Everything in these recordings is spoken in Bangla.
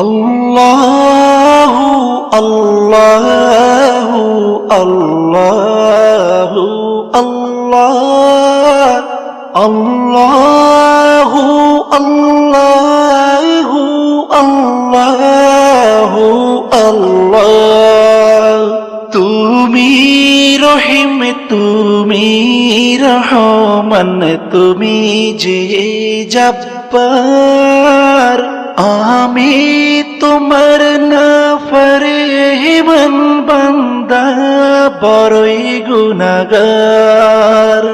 আল্লাহু আল্লাহু আল্লাহু আল্লাহ আল্লাহু আল্লাহু আল্লাহু আল্লাহ। তুমি রহিম, তুমি রহমান, তুমি যে জব্বার, আমি তোমার নাফরমান বান্দা, বড়ই গুনাহগার।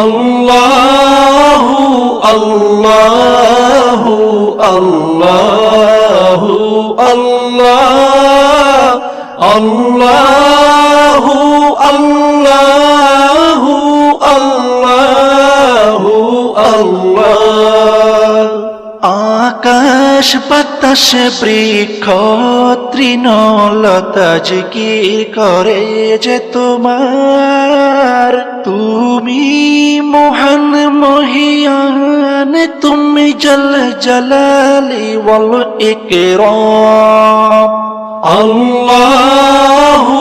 আল্লাহু আল্লাহু আল্লাহু আল্লাহ আল্লাহু আল্লাহু আল্লাহু আল্লাহ। আকাশ বাতাস বৃক্ষ তৃণলতা জিকির করে যে তোমার, তুমি মহান মহিয়ান, তুমি জল জলালি ওয়াল ইকরাম। আল্লাহু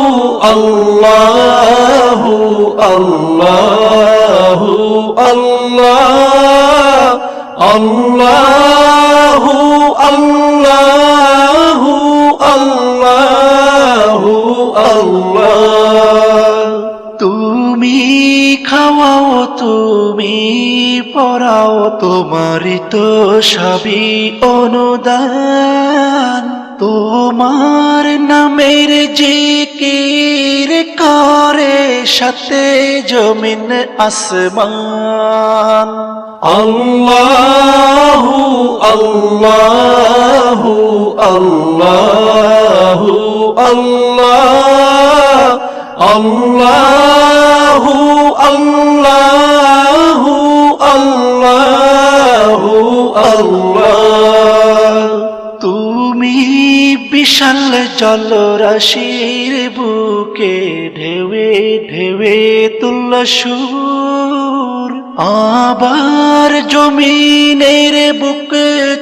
আল্লাহু আল্লাহু আল্লাহ আল্লাহু আল্লাহু আল্লাহু আল্লাহ। তুমি খাওয়াও, তুমি পড়াও, তোমারই তো সবই অনুদান। তোমার নামের জিকির করে সাথে জমিন আসমান। আল্লাহু আল্লাহু আল্লাহু আল্লাহ আল্লাহু আল্লাহু আল্লাহু আল্লাহ। তুমি বিশাল জলরাশির বুকে ঢেউে ঢেউে তুল্য সুর, আবার জমিনের বুক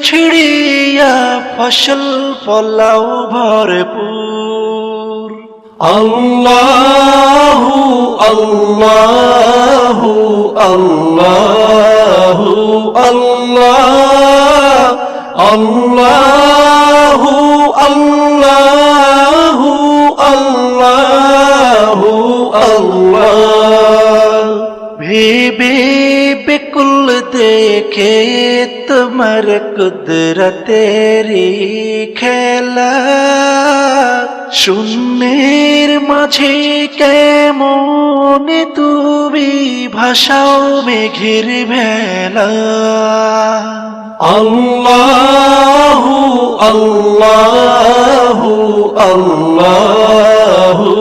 ছিড়িয়া ফসল ফলাও ভরপুর। আল্লাহু আল্লাহু আল্লাহু আল্লাহ আল্লাহু আল্লাহু আল্লাহু আল্লাহ। ভেবে বেকুল দেখে তোমার কুদরতেরি খেলা, শূন্যের মাঝে কেমন তুমি ভাসাও মেঘের ভেলা। আল্লাহু আল্লাহু আল্লাহু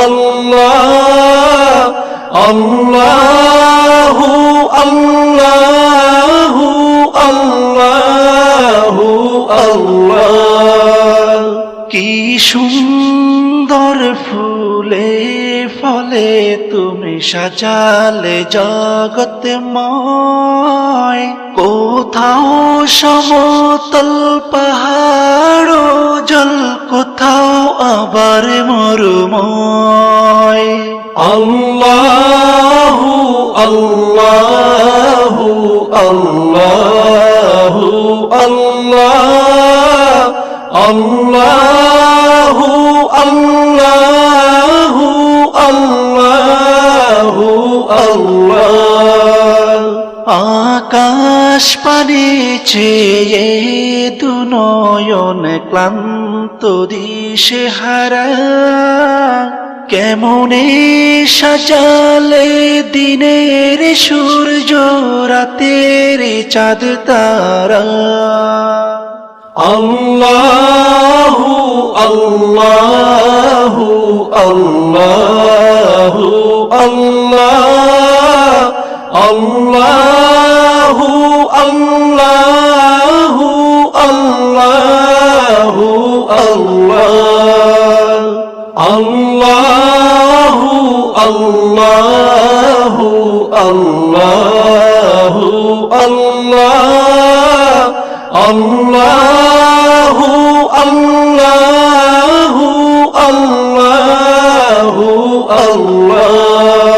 আল্লাহ আল্লাহু আল্লাহু আল্লাহু আল্লাহ। কি সুন্দর ফুলে ফলে তুমি সাজালে জগৎময়, কোথাও সমতল পাহাড় জল, কোথাও আবার মরুময়। আল্লাহু আল্লাহু আল্লাহু আল্লাহ আল্লাহু আল্লাহু আল্লাহু আল্লাহ। আকাশ পানে চেয়ে দুনয়ন ক্লান্ত দিশে হারা, কেমনে সাজালে দিনের সূর্য রাতের চাঁদ তারা। আল্লাহু আল্লাহু আল্লাহু আল্লাহ আল্লাহু আল্লাহু আল্লাহু আল্লাহ আল্লাহু আল্লাহু আল্লাহু আল্লাহ আল্লাহু আল্লাহ